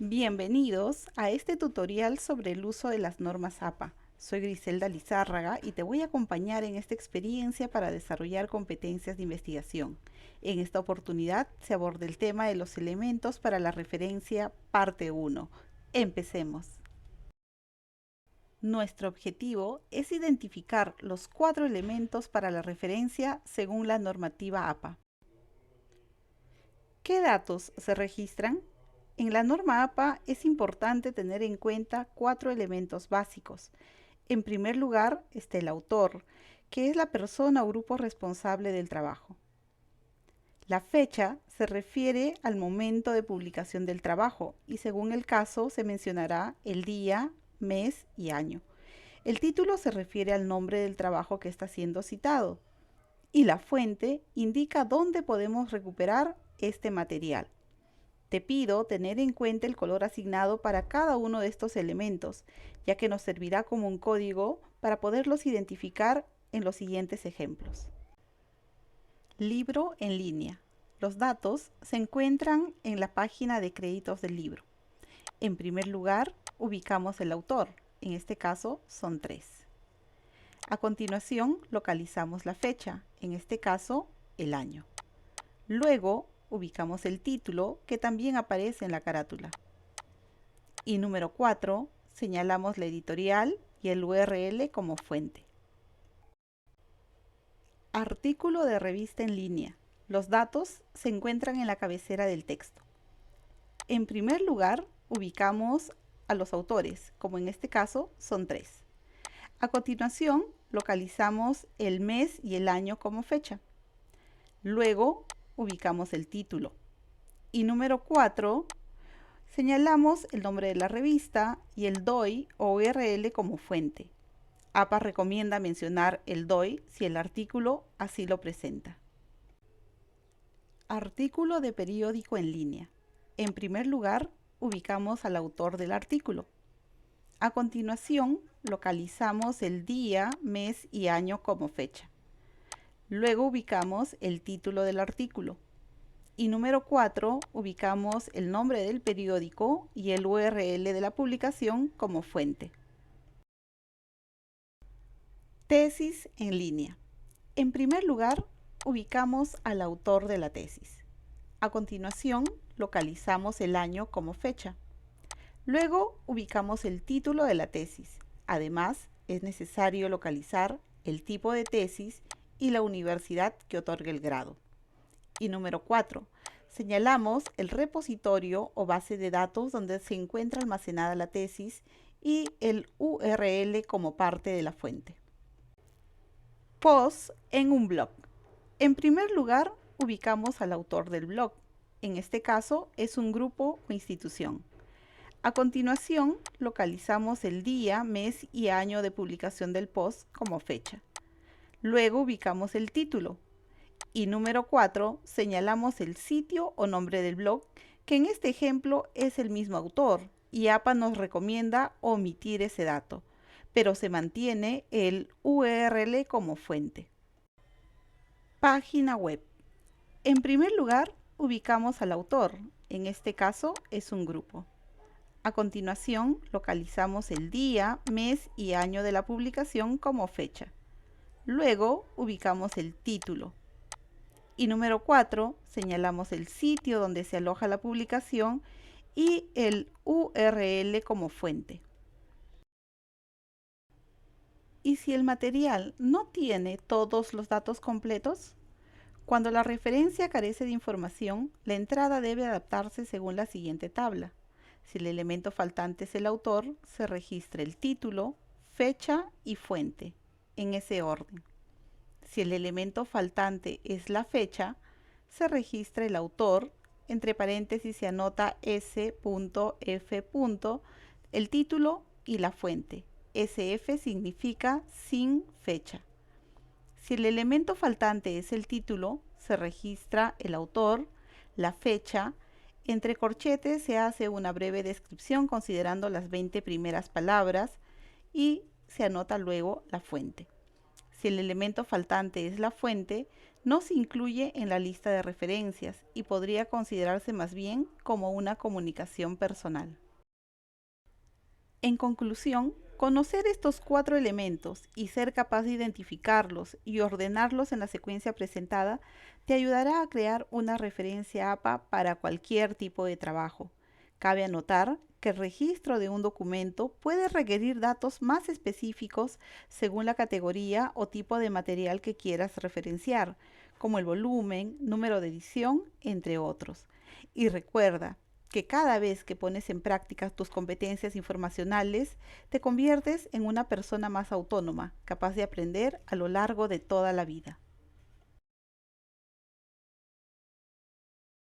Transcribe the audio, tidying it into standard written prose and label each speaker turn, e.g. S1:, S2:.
S1: Bienvenidos a este tutorial sobre el uso de las normas APA. Soy Griselda Lizárraga y te voy a acompañar en esta experiencia para desarrollar competencias de investigación. En esta oportunidad se aborda el tema de los elementos para la referencia parte 1. Empecemos. Nuestro objetivo es identificar los 4 elementos para la referencia según la normativa APA. ¿Qué datos se registran? En la norma APA es importante tener en cuenta 4 elementos básicos. En primer lugar está el autor, que es la persona o grupo responsable del trabajo. La fecha se refiere al momento de publicación del trabajo y según el caso se mencionará el día, mes y año. El título se refiere al nombre del trabajo que está siendo citado y la fuente indica dónde podemos recuperar este material. Te pido tener en cuenta el color asignado para cada uno de estos elementos, ya que nos servirá como un código para poderlos identificar en los siguientes ejemplos. Libro en línea. Los datos se encuentran en la página de créditos del libro. En primer lugar, ubicamos el autor. En este caso, son 3. A continuación, localizamos la fecha. En este caso, el año. Luego, ubicamos el título, que también aparece en la carátula. Y número 4, señalamos la editorial y el URL como fuente. Artículo de revista en línea. Los datos se encuentran en la cabecera del texto. En primer lugar, ubicamos a los autores, como en este caso son 3. A continuación, localizamos el mes y el año como fecha. Luego, ubicamos el título. Y número 4, señalamos el nombre de la revista y el DOI o URL como fuente. APA recomienda mencionar el DOI si el artículo así lo presenta. Artículo de periódico en línea. En primer lugar, ubicamos al autor del artículo. A continuación, localizamos el día, mes y año como fecha. Luego ubicamos el título del artículo. Y número 4, ubicamos el nombre del periódico y el URL de la publicación como fuente. Tesis en línea. En primer lugar, ubicamos al autor de la tesis. A continuación, localizamos el año como fecha. Luego, ubicamos el título de la tesis. Además, es necesario localizar el tipo de tesis y la universidad que otorga el grado. Y número 4, señalamos el repositorio o base de datos donde se encuentra almacenada la tesis y el URL como parte de la fuente. Post en un blog. En primer lugar, ubicamos al autor del blog. En este caso, es un grupo o institución. A continuación, localizamos el día, mes y año de publicación del post como fecha. Luego ubicamos el título. Y número 4, señalamos el sitio o nombre del blog, que en este ejemplo es el mismo autor, y APA nos recomienda omitir ese dato, pero se mantiene el URL como fuente. Página web. En primer lugar, ubicamos al autor, en este caso es un grupo. A continuación, localizamos el día, mes y año de la publicación como fecha. Luego, ubicamos el título. Y número 4, señalamos el sitio donde se aloja la publicación y el URL como fuente. ¿Y si el material no tiene todos los datos completos? Cuando la referencia carece de información, la entrada debe adaptarse según la siguiente tabla. Si el elemento faltante es el autor, se registra el título, fecha y fuente, en ese orden. Si el elemento faltante es la fecha, se registra el autor, entre paréntesis se anota S.F. el título y la fuente. SF significa sin fecha. Si el elemento faltante es el título, se registra el autor, la fecha, entre corchetes se hace una breve descripción considerando las 20 primeras palabras y se anota luego la fuente. Si el elemento faltante es la fuente, No se incluye en la lista de referencias y podría considerarse más bien como una comunicación personal. En conclusión, conocer estos cuatro elementos y ser capaz de identificarlos y ordenarlos en la secuencia presentada te ayudará a crear una referencia APA para cualquier tipo de trabajo. Cabe anotar que el registro de un documento puede requerir datos más específicos según la categoría o tipo de material que quieras referenciar, como el volumen, número de edición, entre otros. Y recuerda, que cada vez que pones en práctica tus competencias informacionales, te conviertes en una persona más autónoma, capaz de aprender a lo largo de toda la vida.